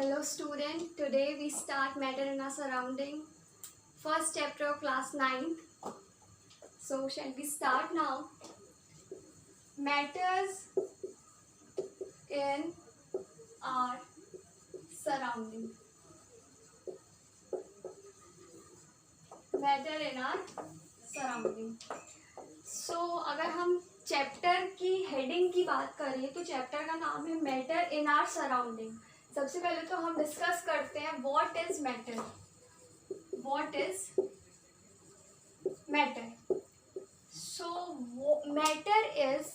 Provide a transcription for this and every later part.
Hello student, today we start matter in our surrounding. First chapter of class 9th. So shall we start now? Matters in our surrounding. Matter in our surrounding. So अगर हम chapter की heading की बात करें तो chapter का नाम है मैटर इन आवर सराउंडिंग. सबसे पहले तो हम डिस्कस करते हैं what is matter. What is matter? So matter is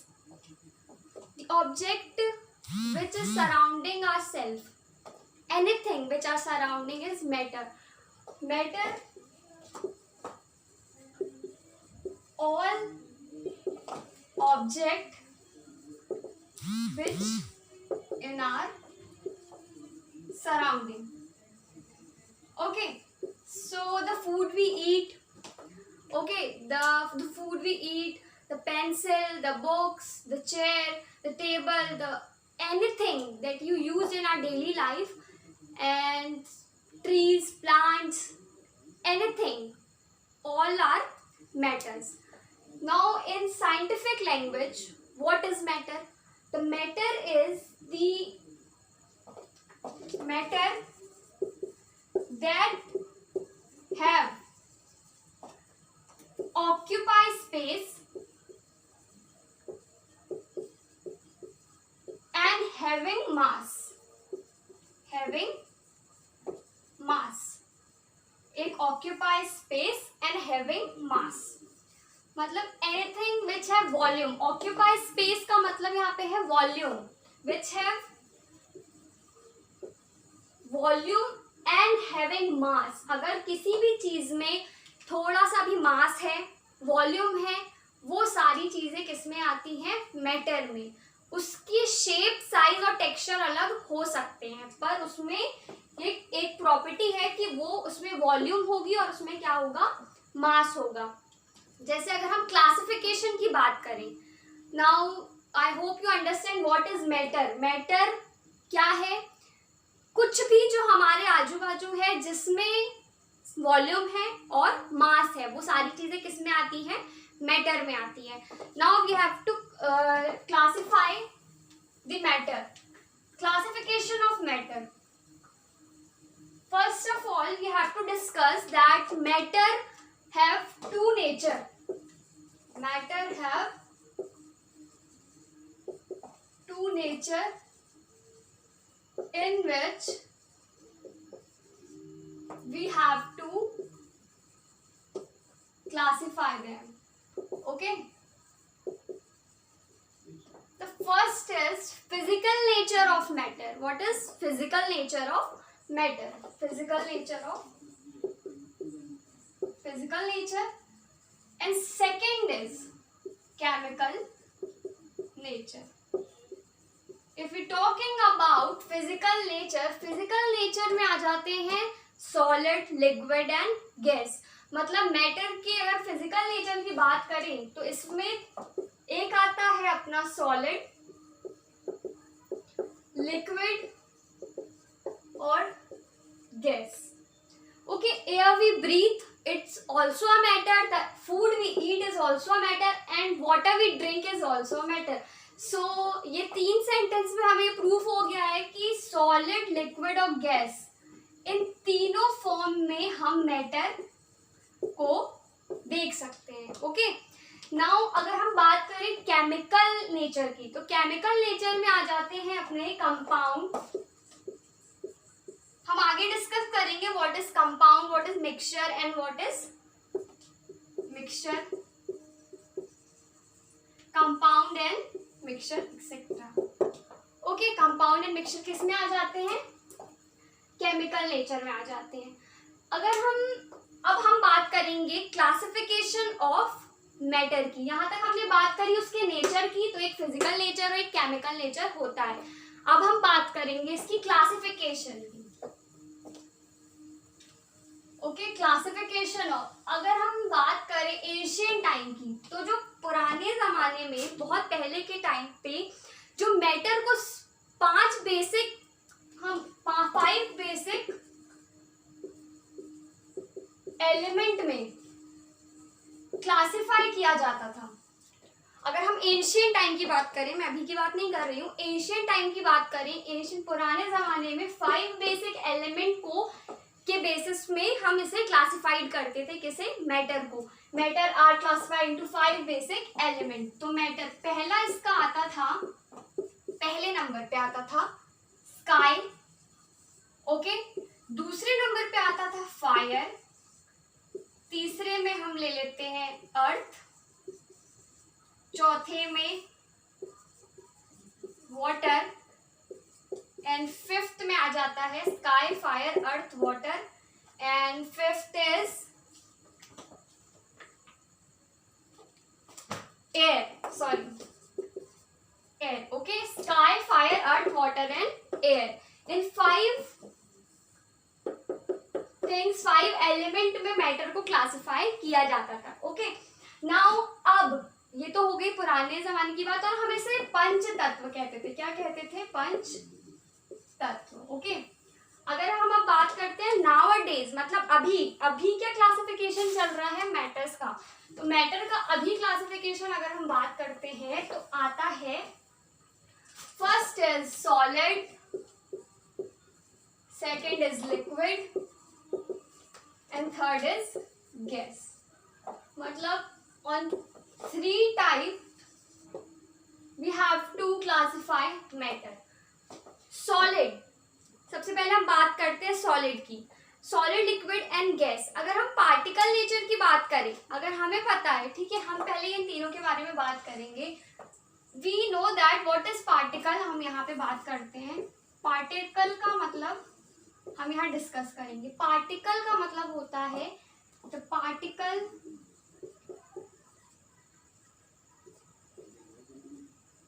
the object which is surrounding ourselves. Anything which are surrounding is matter. Matter, all object which in our surrounding. Okay, so the food we eat, okay, the food we eat, the pencil, the books, the chair, the table, the anything that you use in our daily life, and trees, plants, anything, all are matters. Now in scientific language, what is matter? The matter is the matter that have occupy space and having mass. एक occupy space and having mass मतलब anything which have volume. occupy space का मतलब यहाँ पे है volume, which have volume and having mass. अगर किसी भी चीज में थोड़ा सा भी मास है, वॉल्यूम है, वो सारी चीजें किसमें आती हैं? मैटर में. उसकी शेप, साइज और टेक्सचर अलग हो सकते हैं, पर उसमें एक प्रॉपर्टी है कि वो उसमें वॉल्यूम होगी और उसमें क्या होगा? मास होगा. जैसे अगर हम क्लासिफिकेशन की बात करें, now I hope you understand what is matter. Matter क्या है? कुछ भी जो हमारे आजू बाजू है जिसमें वॉल्यूम है और मास है, वो सारी चीजें किस में आती हैं? मैटर में आती है. Now we have to classify the matter. Classification of matter. First of all we have to discuss that matter have two nature. Matter have two nature in which we have to classify them. Okay, the first is physical nature of matter. What is physical nature of matter? Physical nature. And second is chemical nature. If we talking about physical nature में आ जाते हैं solid, liquid and gas. मतलब matter की अगर physical nature की बात करें तो इसमें एक आता है अपना सॉलिड, लिक्विड और gas. Okay, air we breathe, it's also a matter. The food we eat is also a matter, and water we drink is also a matter. So ये तीन सेंटेंस में हमें प्रूफ हो गया है कि सॉलिड, लिक्विड और गैस, इन तीनों फॉर्म में हम मैटर को देख सकते हैं. ओके, नाउ अगर हम बात करें केमिकल नेचर की, तो केमिकल नेचर में आ जाते हैं अपने कंपाउंड. हम आगे डिस्कस करेंगे what is compound, what is mixture and what is mixture, compound and mixture etcetera. Okay, compound and mixture किस में आ जाते हैं? केमिकल नेचर में आ जाते हैं. अब हम बात करेंगे क्लासिफिकेशन ऑफ मैटर की. यहां तक हमने बात करी उसके नेचर की, तो एक फिजिकल नेचर और एक केमिकल नेचर होता है. अब हम बात करेंगे इसकी क्लासिफिकेशन की. ओके, क्लासिफिकेशन ऑफ, अगर हम बात करें एशियन टाइम की, तो जो पुराने जमाने में, बहुत पहले के टाइम पे जो मैटर को 5 बेसिक हम 5 बेसिक एलिमेंट में क्लासिफाई किया जाता था। अगर हम एंशियंट टाइम की बात करें, मैं अभी की बात नहीं कर रही हूँ, एंशियंट टाइम की बात करें, एंशियंट पुराने जमाने में 5 बेसिक एलिमेंट को के बेसिस में हम इसे क्लासिफाइड करते थे। किसे? मैटर को। Matter are classified into 5 basic element. तो मैटर पहला इसका आता था, पहले नंबर पे आता था स्काई, ओके। दूसरे नंबर पे आता था फायर, तीसरे में हम ले लेते हैं अर्थ, चौथे में वाटर, एंड फिफ्थ में आ जाता है sky, fire, earth, water, and fifth is air, sorry air, okay. Sky, fire, earth, water and air, in 5 things, 5 element में मैटर को क्लासिफाई किया जाता था, ओके। नाउ अब ये तो हो गई पुराने जमाने की बात, और हम इसे पंच तत्व कहते थे। क्या कहते थे? पंच तत्व, ओके। अगर हम अब बात करते हैं नाउअडेज, मतलब अभी क्या क्लासिफिकेशन चल रहा है मैटर्स का, तो मैटर का अभी क्लासिफिकेशन अगर हम बात करते हैं तो आता है, first is solid, second is liquid and third is gas. मतलब on 3 type we have to classify matter. Solid, सबसे पहले हम बात करते हैं सॉलिड की। Solid, liquid and gas. अगर हम पार्टिकल नेचर की बात करें, अगर हमें पता है, ठीक है, हम पहले इन तीनों के बारे में बात करेंगे। We know that what is particle, हम यहाँ पे बात करते हैं। पार्टिकल का मतलब हम यहाँ डिस्कस करेंगे। पार्टिकल का मतलब होता है the particle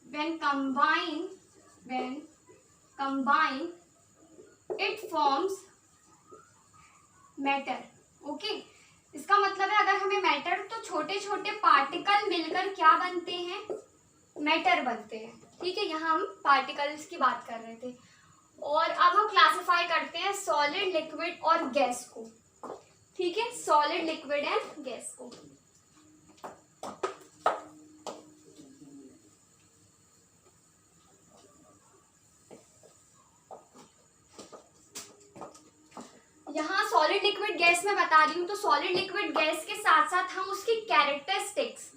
when combined it forms matter, okay. इसका मतलब है अगर हमें मैटर, तो छोटे छोटे पार्टिकल मिलकर क्या बनते हैं? मैटर बनते हैं, ठीक है। यहाँ हम पार्टिकल्स की बात कर रहे थे, और अब हम क्लासिफाई करते हैं सॉलिड, लिक्विड और गैस को, ठीक है। सॉलिड, लिक्विड एंड गैस को। यहाँ सॉलिड, लिक्विड, गैस में बता रही हूँ, तो सॉलिड, लिक्विड, गैस के साथ साथ हम उसकी कैरेक्टरिस्टिक्स,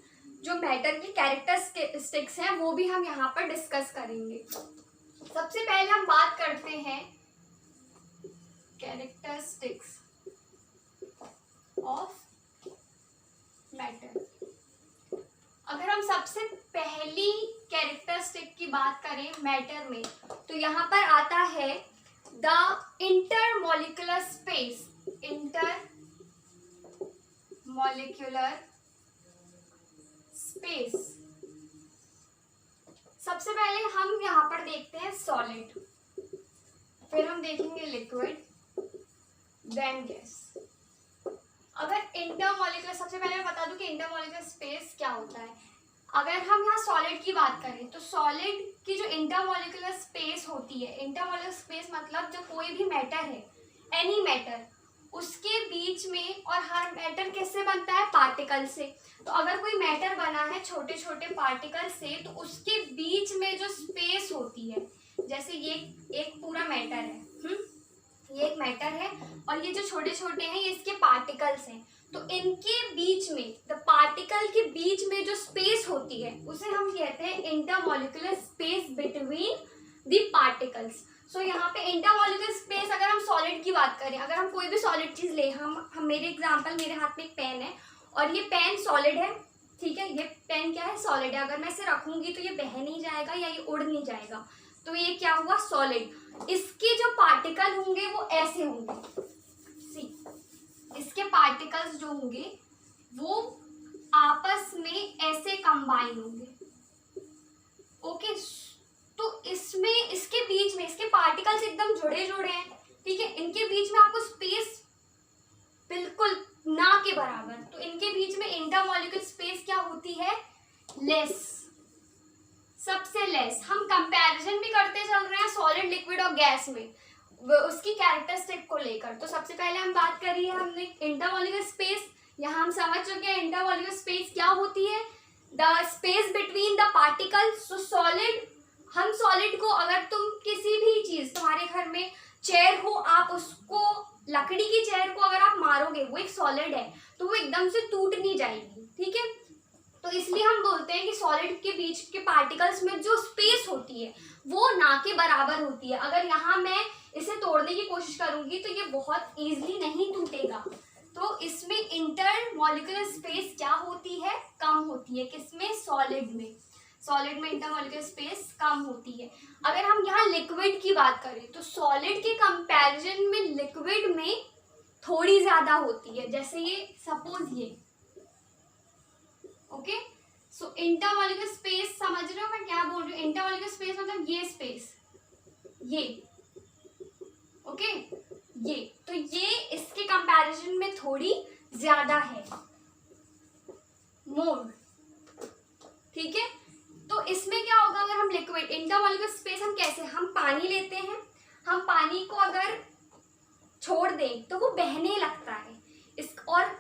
जो मैटर की कैरेक्टरिस्टिक्स हैं, वो भी हम यहाँ पर डिस्कस करेंगे। सबसे पहले हम बात करते हैं कैरेक्टरिस्टिक्स ऑफ मैटर। अगर हम सबसे पहली कैरेक्टरिस्टिक की बात करें मैटर में, तो यहाँ पर आता है the intermolecular space. Intermolecular space. सबसे पहले हम यहाँ पर देखते हैं सॉलिड, फिर हम देखेंगे लिक्विड, देन गैस। अगर इंटरमॉलिक्यूलर, सबसे पहले मैं बता दूं कि इंटरमॉलिक्यूलर स्पेस क्या होता है। अगर हम यहाँ सॉलिड की बात करें, तो सॉलिड की जो इंटरमॉलिक्यूलर स्पेस होती है, इंटरमॉलिक्यूलर स्पेस मतलब जो कोई भी मैटर है, एनी मैटर, उसके बीच में, और हर मैटर किससे बनता है? पार्टिकल से। तो अगर कोई मैटर बना है छोटे छोटे पार्टिकल से, तो उसके बीच में जो स्पेस होती है, जैसे ये एक पूरा मैटर है, ये एक मैटर है, और ये जो छोटे छोटे हैं ये इसके पार्टिकल्स हैं, तो इनके बीच में, द पार्टिकल के बीच में जो स्पेस होती है, उसे हम कहते हैं intermolecular space between the particles. So यहाँ पे इंटरमॉलिक्यूलर स्पेस, अगर हम सॉलिड की बात करें, अगर हम कोई भी सॉलिड चीज ले, हम मेरे एग्जांपल, मेरे हाथ में एक पेन है, और ये पेन सॉलिड है, ठीक है, ये पेन क्या है? सॉलिड है। अगर मैं इसे रखूंगी तो ये बह नहीं जाएगा या ये उड़ नहीं जाएगा, तो ये क्या हुआ? सॉलिड। इसके जो पार्टिकल होंगे वो ऐसे होंगे, सी, इसके पार्टिकल्स जो होंगे वो आपस में ऐसे कंबाइन होंगे, ओके। तो इसमें, इसके बीच में, इसके पार्टिकल्स एकदम जुड़े जुड़े हैं, ठीक है, इनके बीच में आपको स्पेस बिल्कुल ना के बराबर, तो इनके बीच में इंटरमॉलिक्यूलर स्पेस क्या होती है? लेस, सबसे लेस। हम कंपैरिजन भी करते चल रहे हैं सॉलिड, लिक्विड और गैस में, उसकी कैरेक्टरिस्टिक को लेकर। तो सबसे पहले हम बात करी है हमने इंटरमॉलिक्यूलर स्पेस। यहाँ हम समझ चुके हैं इंटरमॉलिक्यूलर स्पेस क्या होती है, the space between the particle. So solid, हम सॉलिड को, अगर तुम किसी भी चीज, तुम्हारे घर में चेयर हो, आप उसको, लकड़ी की चेयर को अगर आप मारोगे, वो एक सॉलिड है, तो वो एकदम से टूट नहीं जाएगी, ठीक है। तो इसलिए हम बोलते हैं कि सॉलिड के बीच के पार्टिकल्स में जो स्पेस होती है वो ना के बराबर होती है। अगर यहाँ मैं इसे तोड़ने की कोशिश करूंगी तो ये बहुत इजीली नहीं टूटेगा। तो इसमें इंटरमॉलिक्यूलर स्पेस क्या होती है, कम होती है। किसमें, सॉलिड में। सॉलिड में इंटरमॉलिक्यूलर स्पेस कम होती है। अगर हम यहाँ लिक्विड की बात करें तो सॉलिड के कंपैरिजन में लिक्विड में थोड़ी ज्यादा होती है। जैसे ये सपोज ये, ओके। सो इंटरमॉलिक्यूलर स्पेस, समझ रहे हो मैं क्या बोल रही हूँ? इंटरमॉलिक्यूलर स्पेस मतलब ये स्पेस, ये, ओके, ये, तो ये इसके कंपैरिजन में थोड़ी ज्यादा है, मोर, ठीक है। तो इसमें क्या होगा, अगर हम लिक्विड, इंटरमॉलिक्यूलर स्पेस हम कैसे, हम पानी लेते हैं, हम पानी को अगर छोड़ दें तो वो बहने लगता है। और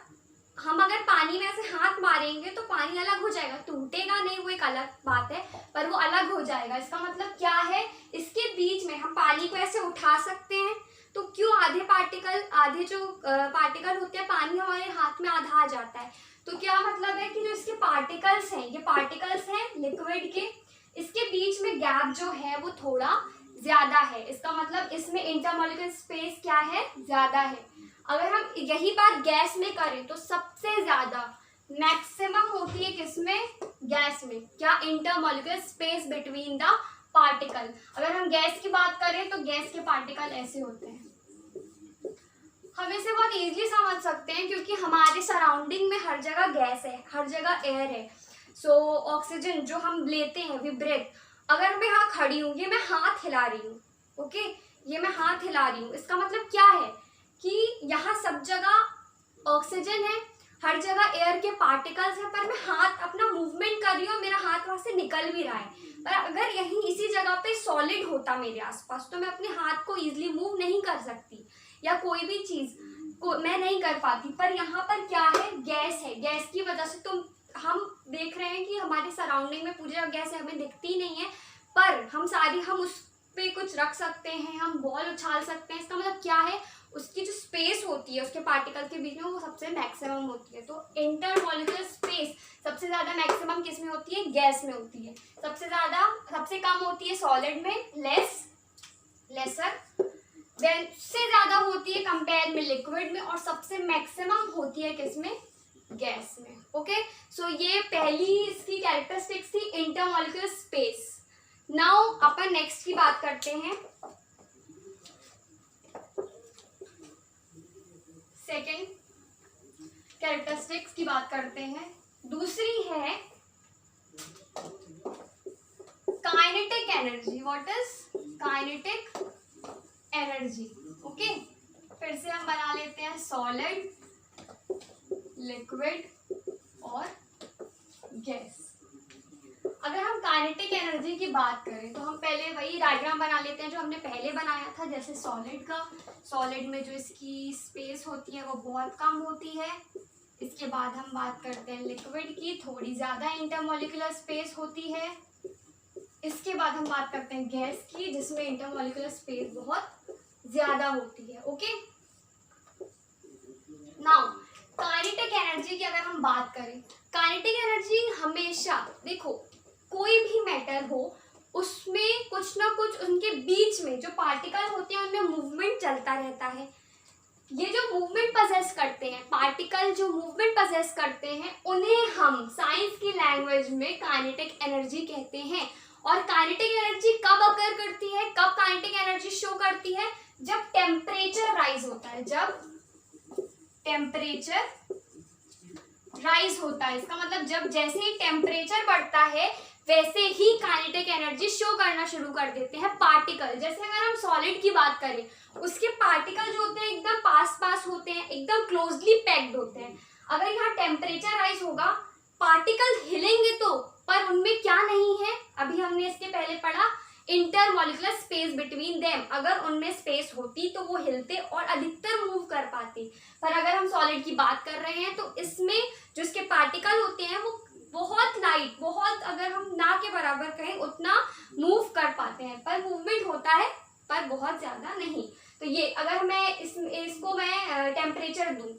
हम अगर पानी में ऐसे हाथ मारेंगे तो पानी अलग हो जाएगा, टूटेगा नहीं, वो एक अलग बात है, पर वो अलग हो जाएगा। इसका मतलब क्या है, इसके बीच में हम पानी को ऐसे उठा सकते हैं, तो क्यों आधे जो पार्टिकल होते हैं, पानी हमारे हाथ में आधा आ जाता है। तो क्या मतलब है कि जो इसके पार्टिकल्स हैं, ये पार्टिकल्स हैं लिक्विड के, इसके बीच में गैप जो है वो थोड़ा ज्यादा है। इसका मतलब इसमें इंटरमॉलिक्यूलर स्पेस क्या है, ज्यादा है। अगर हम यही बात गैस में करें तो सबसे ज्यादा मैक्सिमम होती है किसमें, गैस में। क्या, intermolecular space between the particle. अगर हम गैस की बात करें तो गैस के पार्टिकल ऐसे होते हैं। हम इसे बहुत इजीली समझ सकते हैं क्योंकि हमारे सराउंडिंग में हर जगह गैस है, हर जगह एयर है। सो ऑक्सीजन जो हम लेते हैं, वी ब्रेथ। अगर मैं यहाँ खड़ी हूँ, ये मैं हाथ हिला रही हूँ, ओके, ये मैं हाथ हिला रही हूँ, इसका मतलब क्या है कि यहाँ सब जगह ऑक्सीजन है, हर जगह एयर के पार्टिकल्स हैं, पर मैं हाथ अपना मूवमेंट कर रही हूँ, मेरा हाथ वहाँ से निकल भी रहा है। पर अगर यहीं इसी जगह पे सॉलिड होता मेरे आसपास तो मैं अपने हाथ को इजीली मूव नहीं कर सकती, या कोई भी चीज को मैं नहीं कर पाती। पर यहाँ पर क्या है, गैस है। गैस की वजह से तो हम देख रहे हैं कि हमारे सराउंडिंग में पूरी गैस है, हमें दिखती नहीं है, पर हम उस पे कुछ रख सकते हैं, हम बॉल उछाल सकते हैं। इसका मतलब क्या है, उसकी जो स्पेस होती है उसके पार्टिकल के बीच में वो सबसे मैक्सिमम होती है। तो इंटरमॉलिक्यूलर स्पेस सबसे ज्यादा मैक्सिमम किस में होती है, गैस में होती है। सबसे कम होती है सॉलिड में, लेसर, देन से ज्यादा होती है कंपेयर में लिक्विड में, और सबसे मैक्सिमम होती है किसमें, गैस में। ओके, सो ये पहली इसकी कैरेक्टरिस्टिक्स थी इंटरमॉलिक्यूलर स्पेस। नाउ अपन नेक्स्ट की बात करते हैं, सेकेंड कैरेक्टरिस्टिक्स की बात करते हैं। दूसरी है kinetic energy. What is kinetic energy? Okay, फिर से हम बना लेते हैं सॉलिड, लिक्विड और गैस। अगर हम काइनेटिक एनर्जी की बात करें तो हम पहले वही डायग्राम बना लेते हैं जो हमने पहले बनाया था, जैसे सॉलिड का। सॉलिड में जो इसकी स्पेस होती है वो बहुत कम होती है। इसके बाद हम बात करते हैं लिक्विड की, थोड़ी ज़्यादा इंटरमॉलिक्यूलर स्पेस होती है। इसके बाद हम बात करते हैं गैस की, जिसमें इंटरमॉलिक्यूलर स्पेस बहुत ज़्यादा होती है। ओके, नाउ काइनेटिक एनर्जी की अगर हम बात करें, काइनेटिक एनर्जी हमेशा, देखो कोई भी मैटर हो उसमें कुछ ना कुछ उनके बीच में जो पार्टिकल होते हैं उनमें मूवमेंट चलता रहता है। ये जो मूवमेंट पजेस करते हैं, पार्टिकल जो मूवमेंट पजेस करते हैं, उन्हें हम साइंस की लैंग्वेज में काइनेटिक एनर्जी कहते हैं। और काइनेटिक एनर्जी कब अकर करती है, कब काइनेटिक एनर्जी शो करती है? जब टेम्परेचर राइज होता है, जब टेम्परेचर राइज होता है। इसका मतलब जब जैसे ही टेम्परेचर बढ़ता है वैसे ही काइनेटिक एनर्जी शो करना शुरू कर देते हैं पार्टिकल। जैसे अगर हम सॉलिड की बात करें, उसके पार्टिकल जो होते हैं एकदम पास होते हैं, एकदम क्लोजली पैक्ड होते हैं। अगर यहाँ टेम्परेचर राइज होगा, पार्टिकल हिलेंगे तो, पर उनमें क्या नहीं है, अभी हमने इसके पहले पढ़ा, इंटरमॉलिकुलर स्पेस बिटवीन देम, अगर उनमें स्पेस होती तो वो हिलते और अधिकतर मूव कर पाते। पर अगर हम सॉलिड की बात कर रहे हैं तो इसमें जो इसके पार्टिकल होते हैं वो बहुत लाइट, बहुत अगर हम ना के बराबर कहें उतना मूव कर पाते हैं, पर मूवमेंट होता है पर बहुत ज़्यादा नहीं। तो ये अगर मैं इसको मैं टेम्परेचर दूँ,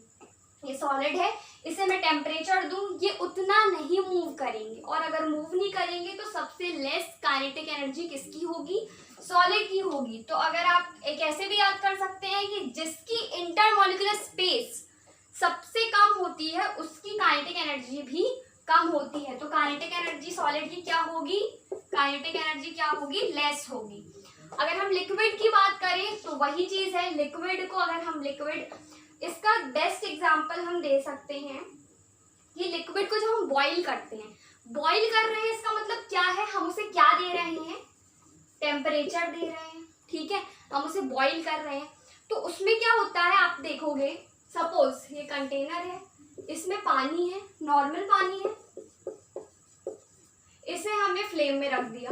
ये सॉलिड है, इसे मैं टेम्परेचर दूं, ये उतना नहीं मूव करेंगे, और अगर मूव नहीं करेंगे तो सबसे लेस काइनेटिक एनर्जी किसकी होगी, सॉलिड की होगी। तो अगर आप एक ऐसे भी याद कर सकते हैं कि जिसकी इंटरमॉलिक्यूलर स्पेस सबसे कम होती है उसकी काइनेटिक एनर्जी भी कम होती है। तो काइनेटिक एनर्जी सॉलिड की क्या होगी, काइनेटिक एनर्जी क्या होगी, लेस होगी। अगर हम लिक्विड की बात करें तो वही चीज है, लिक्विड को अगर हम लिक्विड, इसका बेस्ट एग्जांपल हम दे सकते हैं कि लिक्विड को जब हम बॉईल करते हैं, बॉईल कर रहे हैं इसका मतलब क्या है, हम उसे क्या दे रहे हैं, टेम्परेचर दे रहे हैं, ठीक है, हम उसे बॉईल कर रहे हैं। तो उसमें क्या होता है आप देखोगे, सपोज ये कंटेनर है, इसमें पानी है, नॉर्मल पानी है, इसे हमने फ्लेम में रख दिया,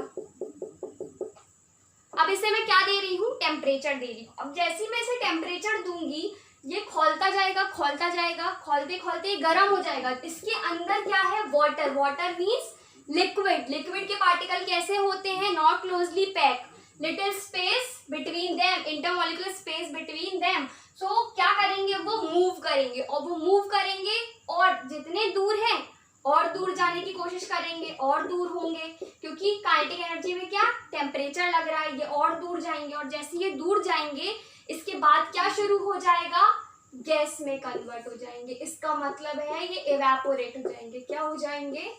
अब इसे मैं क्या दे रही हूँ, टेम्परेचर दे रही हूँ। अब जैसे ही मैं इसे टेम्परेचर दूंगी ये खोलता जाएगा, खोलता जाएगा, खोलते खोलते गर्म हो जाएगा। इसके अंदर क्या है, water, water means liquid. Liquid के पार्टिकल कैसे होते हैं, not closely pack, little space between them, intermolecular space between them. So क्या करेंगे, वो मूव करेंगे, और वो मूव करेंगे और जितने दूर हैं और दूर जाने की कोशिश करेंगे, और दूर होंगे, क्योंकि काइनेटिक एनर्जी में क्या, टेम्परेचर लग रहा है, ये और दूर जाएंगे, और जैसे ये दूर जाएंगे इसके बाद क्या शुरू हो जाएगा, गैस में कन्वर्ट हो जाएंगे। इसका मतलब है ये इवेपोरेट हो जाएंगे, क्या हो जाएंगे,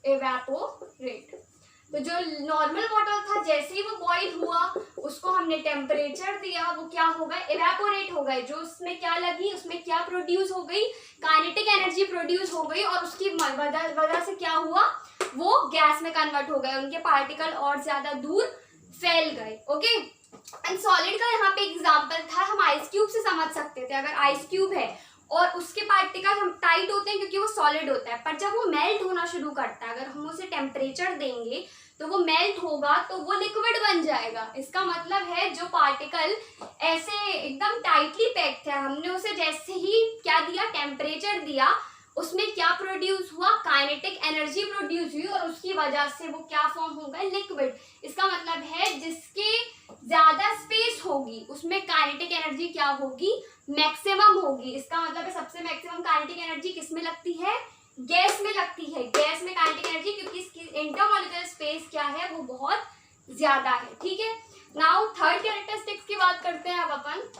इवेपोरेट। तो जो नॉर्मल वाटर था जैसे ही वो बॉईल हुआ उसको हमने टेम्परेचर दिया, वो क्या हो गया, इवेपोरेट हो गए। जो उसमें क्या लगी, उसमें क्या प्रोड्यूस हो गई, काइनेटिक एनर्जी प्रोड्यूस हो गई, और उसकी वजह से क्या हुआ, वो गैस में कन्वर्ट हो गए, उनके पार्टिकल और ज्यादा दूर फैल गए। ओके, एंड सॉलिड का यहाँ पे एग्जांपल था, हम आइस क्यूब से समझ सकते थे। अगर आइस क्यूब है और उसके पार्टिकल हम टाइट होते हैं क्योंकि वो सॉलिड होता है, पर जब वो मेल्ट होना शुरू करता है, अगर हम उसे टेम्परेचर देंगे तो वो मेल्ट होगा, तो वो लिक्विड बन जाएगा। इसका मतलब है जो पार्टिकल ऐसे एकदम टाइटली पैक थे, हमने उसे जैसे ही क्या दिया, टेम्परेचर दिया, उसमें क्या प्रोड्यूस हुआ, काइनेटिक एनर्जी प्रोड्यूस हुई, और उसकी वजह से वो क्या फॉर्म हो गए, लिक्विड। इसका मतलब है जिसके ज्यादा स्पेस होगी उसमें काइनेटिक एनर्जी क्या होगी, मैक्सिमम होगी। इसका मतलब है सबसे मैक्सिमम काइनेटिक एनर्जी किस में लगती है, गैस में लगती है, गैस में काइनेटिक एनर्जी, क्योंकि इसकी इंटरमॉलिक्यूलर स्पेस क्या है, वो बहुत ज्यादा है। ठीक है, नाउ थर्ड कैरेक्टरिस्टिक्स की बात करते हैं अब अपन।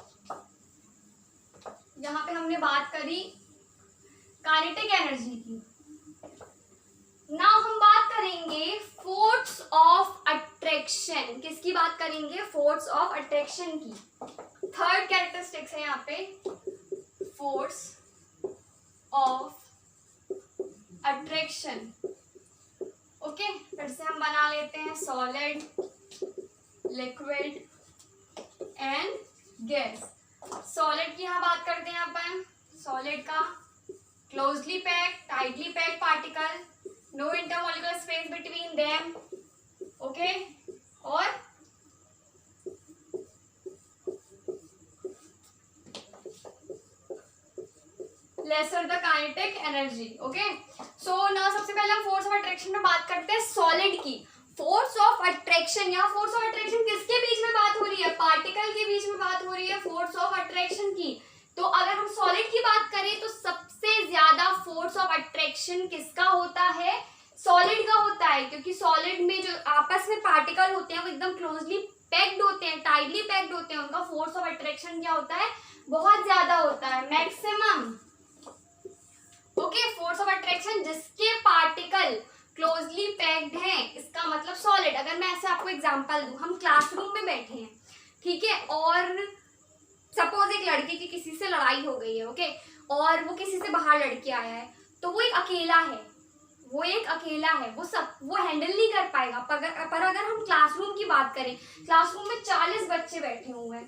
यहाँ पे हमने बात करी काइनेटिक एनर्जी की, नाउ हम बात करेंगे फोर्स ऑफ अट्रैक्शन। किसकी बात करेंगे, फोर्स ऑफ अट्रैक्शन की। थर्ड कैरेक्टरिस्टिक्स है यहाँ पे फोर्स ऑफ अट्रैक्शन। ओके, फिर से हम बना लेते हैं solid, liquid and gas. Solid की यहाँ बात करते हैं अपन, सॉलिड का closely packed, tightly packed particle, no intermolecular space between them, okay, और lesser the kinetic energy. Okay, so ना सबसे पहले हम फोर्स ऑफ अट्रैक्शन में बात करते हैं सॉलिड की। फोर्स ऑफ अट्रैक्शन, यहाँ फोर्स ऑफ अट्रैक्शन किसके बीच में बात हो रही है, पार्टिकल के बीच में बात हो रही है फोर्स ऑफ अट्रैक्शन की। तो अगर हम सॉलिड की बात करें तो सबसे ज्यादा फोर्स ऑफ अट्रैक्शन किसका होता है, सॉलिड का होता है, क्योंकि सॉलिड में जो आपस में पार्टिकल होते हैं वो एकदम क्लोजली पैक्ड होते हैं, टाइटली पैक्ड होते हैं, उनका फोर्स ऑफ अट्रैक्शन क्या होता है, बहुत ज्यादा होता है, maximum. Okay, force of attraction जिसके पार्टिकल क्लोजली पैक्ड हैं, इसका मतलब सॉलिड। अगर मैं ऐसे आपको एग्जांपल दूं, हम क्लासरूम में बैठे हैं, ठीक है, और सपोज एक लड़के की किसी से लड़ाई हो गई है, ओके, और वो किसी से बाहर लड़के आया है, तो वो एक अकेला है, वो हैंडल नहीं कर पाएगा। पर अगर हम क्लासरूम की बात करें, क्लासरूम में 40 बच्चे बैठे हुए हैं,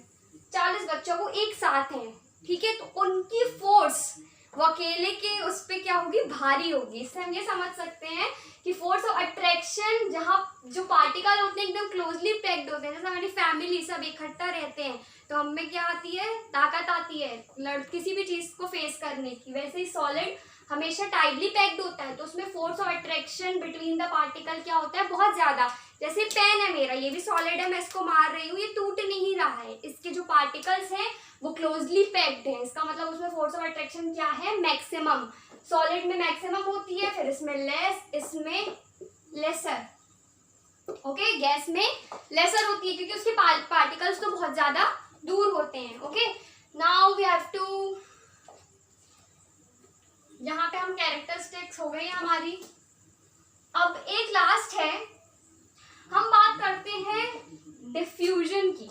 40 बच्चों को एक साथ हैं, ठीक है, तो उनकी फोर्स वो अकेले के उस पर क्या होगी, भारी होगी। इससे हम ये समझ सकते हैं कि फोर्स ऑफ अट्रैक्शन, जहाँ जो पार्टिकल होते हैं एकदम क्लोजली पैक्ड होते हैं, जैसे हमारी फैमिली सब इकट्ठा रहते हैं तो हमें क्या आती है, ताकत आती है किसी भी चीज़ को फेस करने की। वैसे ही सॉलिड हमेशा टाइटली पैक्ड होता है तो उसमें force of attraction between the particle क्या होता है, बहुत ज़्यादा। जैसे पेन है मेरा, ये भी सॉलिड है, मैं इसको मार रही हूँ, ये टूट नहीं रहा है, इसके जो पार्टिकल्स हैं वो क्लोजली पैक्ड है, इसका मतलब उसमें फोर्स ऑफ अट्रैक्शन क्या है, मैक्सिमम। सॉलिड में मैक्सिमम होती है, फिर इसमें लेस, इसमें लेसर। ओके, गैस में लेसर होती है क्योंकि उसके पार्टिकल्स तो बहुत ज़्यादा दूर होते हैं। Okay, now we have to, यहाँ पे हम कैरेक्टरिस्टिक्स हो गई हमारी। अब एक लास्ट है, हम बात करते हैं डिफ्यूजन की।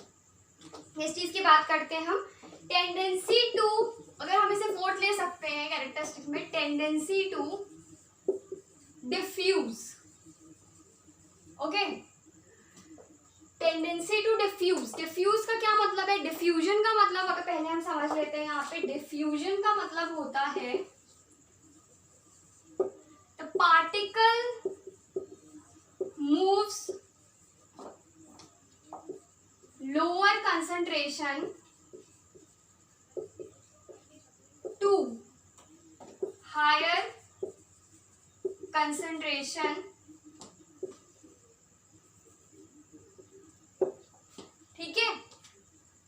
इस चीज की बात करते हैं हम, टेंडेंसी टू, अगर हम इसे 4th ले सकते हैं कैरेक्टरिस्टिक में, tendency to diffuse. Okay, tendency to diffuse. Diffuse का क्या मतलब है, डिफ्यूजन का मतलब अगर पहले हम समझ लेते हैं यहाँ पे, डिफ्यूजन का मतलब होता है the particle moves lower concentration to higher concentration, ठीक है,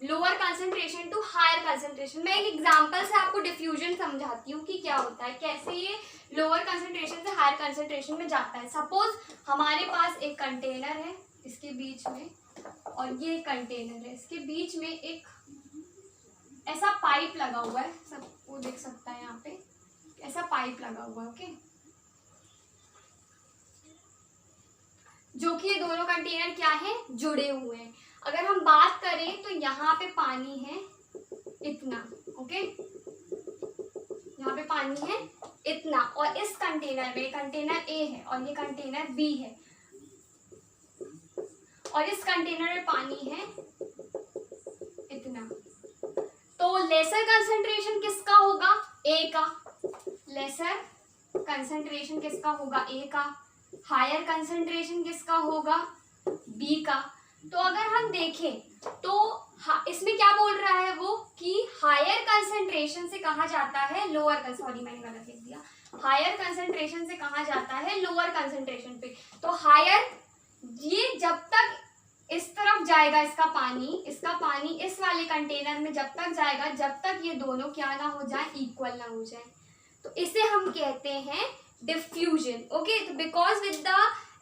lower concentration to higher concentration. मैं एक एग्जांपल से आपको डिफ्यूजन समझाती हूँ कि क्या होता है, कैसे ये लोअर कंसंट्रेशन से हायर कंसंट्रेशन में जाता है। सपोज हमारे पास एक कंटेनर है, इसके बीच में, और ये कंटेनर है, इसके बीच में एक ऐसा पाइप लगा हुआ है, सब वो देख सकता है यहाँ पे, ऐसा पाइप लगा हुआ है। ओके, जो कि ये दोनों कंटेनर क्या है, जुड़े हुए हैं। अगर हम बात करें तो यहाँ पे पानी है इतना, ओके, यहाँ पे पानी है इतना, और इस कंटेनर में, कंटेनर ए है और ये कंटेनर बी है, और इस कंटेनर में पानी है इतना। तो लेसर कंसंट्रेशन किसका होगा, ए का। लेसर कंसंट्रेशन किसका होगा, ए का। हायर कंसंट्रेशन किसका होगा, बी का। तो अगर हम देखें तो इसमें क्या बोल रहा है वो, कि हायर कंसंट्रेशन से कहा जाता है लोअर, सॉरी मैंने गलत लिख दिया, हायर कंसंट्रेशन से कहा जाता है लोअर कंसंट्रेशन पे। तो हायर, ये जब तक इस तरफ जाएगा इसका पानी इस वाले कंटेनर में जब तक जाएगा, जब तक ये दोनों क्या ना हो जाए, इक्वल ना हो जाए, तो इसे हम कहते हैं डिफ्यूजन। ओके, तो because with the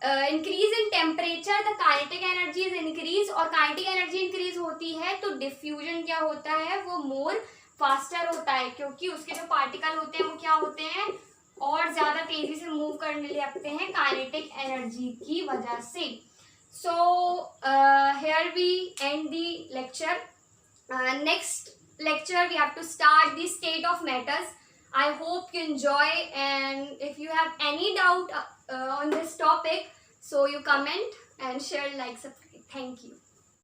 increase in temperature the kinetic energy is increase, और काइनेटिक एनर्जी इंक्रीज होती है तो डिफ्यूजन क्या होता है, वो मोर फास्टर होता है, क्योंकि उसके जो पार्टिकल होते हैं वो क्या होते हैं, और ज्यादा तेजी से मूव करने लगते हैं काइनेटिक एनर्जी की वजह से। So here we end the lecture. Next lecture we have to start the state of matters. I hope you enjoy, and if you have any doubt on this topic, so you comment and share, like, subscribe. Thank you.